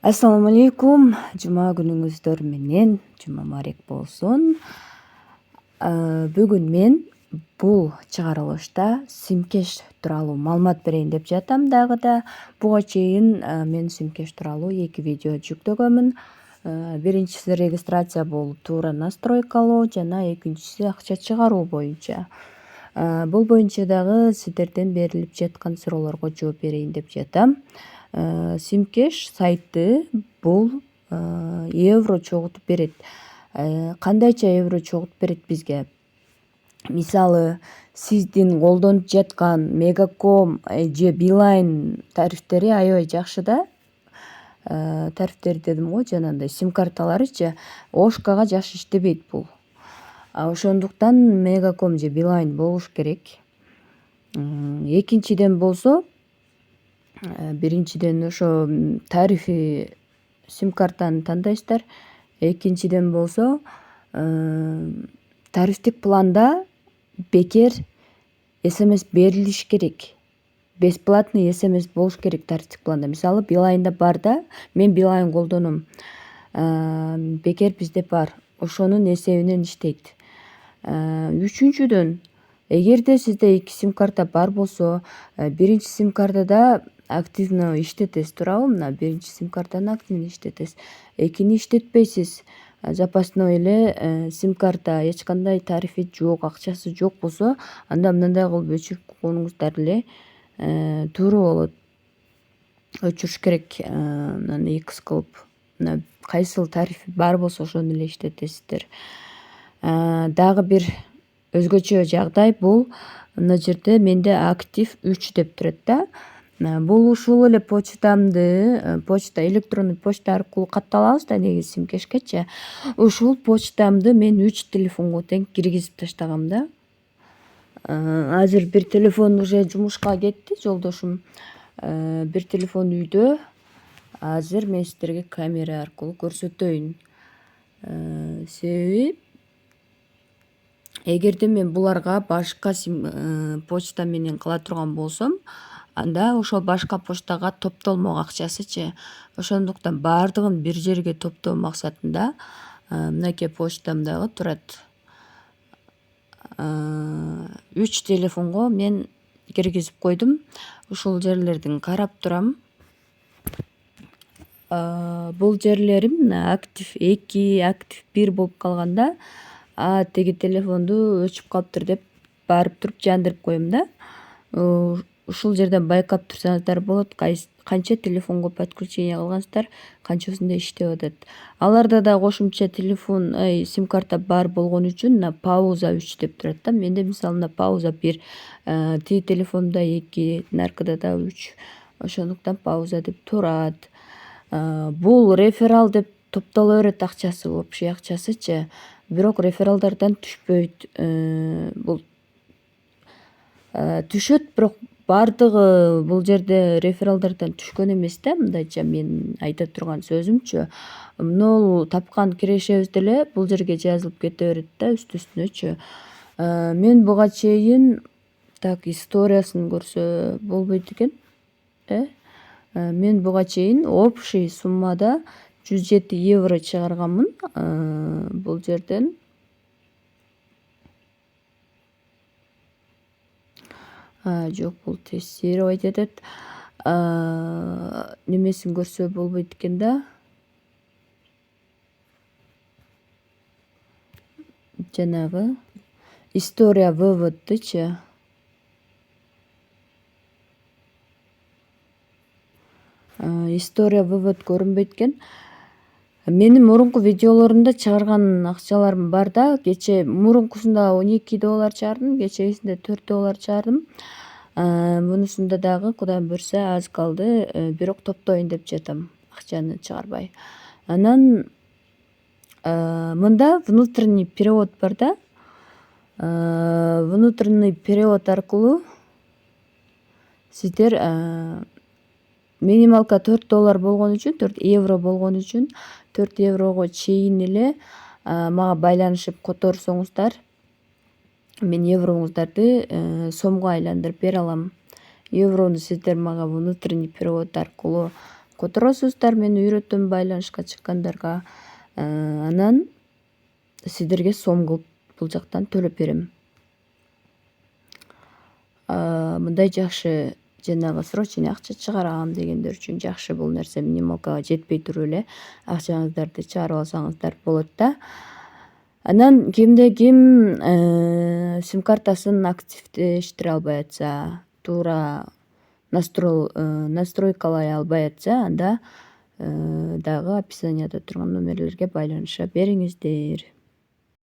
Assalamu alaikum. Жума күнүңүздөр менен. Жума мубарак болсун. Бүгүн мен бул чыгарылышта симкеш тууралуу маалымат берейин деп жатам. Дагы да буга чейин мен симкеш тууралуу 2 видео жүктөгөнмүн. Биринчиси регистрация болуп туура настройкалоо жана экинчиси акча чыгаруу боюнча. Бул боюнча дагы сиздерден берилип жаткан суроолорго жооп берейин деп жатам. Симкеш сайты бул евро чогултуп берет. Кандайча евро чогултуп берет бизге? Мисалы, сиздин колдонуп жаткан Мегаком же Билайн тарифтери аябай жакшы да. Тарифтери дедим го, жанагындай сим карталарычы Ошкага жакшы иштебейт бул. Ошондуктан Мегаком же Билайн болуш керек. Экинчиден болсо, биринчиден ошо тарифи сим картаны тандайсыздар. Экинчиден болсо, тарифтик планда бекер СМС берилиш керек. Бесплатный СМС болуш керек тарифтик планда. Мисалы, Билайнда бар да, мен Билайн колдоном. Бекер бизде бар. Ошонун эсебинен иштейт. Үчүнчүдөн, эгерде сизде 2 сим карта бар болсо, биринчи сим картада активно иштетесиз, туурабы? Мына биринчи сим картаны активно иштетесиз. Экини иштетпейсиз. Запасной эле сим карта эч кандай тарифи жок, акчасы жок болсо, анда мындай кылып өчүрүп койгонуңуздар эле туура болот. Өчүрүш керек. Мынаны X кылып, мына кайсыл тарифи бар болсо ошону эле иштетесиздер. Дагы бир өзгөчө жагдай бул мына жерде менде актив 3 деп турат да. Бул ушул эле почтамды, электрондук почта аркылуу катталабыз да негизи симкешкечи. Ушул почтамды мен 3 телефонго тең киргизип таштагам да. Азыр бир телефон уже жумушка кетти, жолдошум. Бир телефон үйдө. Азыр мен сиздерге камера аркылуу көрсөтөйүн. Себеби эгерде мен буларга башка почта менен кыла турган болсом, анда ошол башка почтага топтолмок акчасычы. Ошондуктан баардыгын бир жерге топтоо максатында мынакей почтамдагы турат. 3 телефонго мен киргизип койдум. Ушул жерлердин карап турам. Бул жерлерим мына актив 2, актив 1 болуп калганда, теги телефонду өчүп калыптыр деп барып туруп жандырып коем да. Ушул жерден байкап турсаңыздар болот, канча телефонго подключение кылгансыздар, канчасында иштеп атат. Аларда да кошумча телефон, сим карта бар болгон үчүн мына пауза 3 деп турат да. Менде мисалы мына пауза 1, тиги телефонда 2, наркыда да 3. Ошондуктан пауза деп турат. Бул реферал деп топтоло берет акчасы, общий акчасычы. Бирок рефералдардан түшпөйт. Бул түшөт, бирок баардыгы бул жерде рефералдардан түшкөн эмес да, мындайча мен айта турган сөзүмчү. Могул тапкан кирешебиз деле бул жерге жазылып кете берет да, үстүнөчү. Мен буга чейин так историясын көрсө болбойт экен. Мен буга чейин общий суммада 107 евро чыгарганмын бул жерден. Жок, бул тестировать этет. Немесин көрсө болбойт экен да. Жанагы история выводдычы. История вывод көрүнбөйт экен. Менин мурунку видеолорумда чыгарган акчаларым бар да. Кече мурункусунда 12 доллар чыгардым, кечегисинде 4 доллар чыгардым. Мунусунда дагы Кудайым буйрса аз калды, бирок топтоюн деп жатам, акчаны чыгарбай. Анан мында внутренний перевод бар да. Внутренний перевод аркылуу сиздер минималка 4 доллар болгон үчүн, 4 евро болгон үчүн 4 еврого чейин эле мага байланышып которсоңуздар, мен евроңуздарды сомго айландырып бере алам. Еврону сиздер мага внутренний перевод аркылуу которосуздар, мен үйрөтөм байланышка чыккандарга. Анан сиздерге сом кылып бул жактан төлөп берем. Мындай жакшы жанагы срочный акча чыгарам дегендер үчүн жакшы бул нерсе. Минималкага жетпей туруп эле акчаңыздарды чыгарып алсаңыздар болот да. Анан кимде ким сим картасын активдештире албай атса, туура настройкалай албай атса, анда дагы описанияда турган номерлерге байланыша бериңиздер.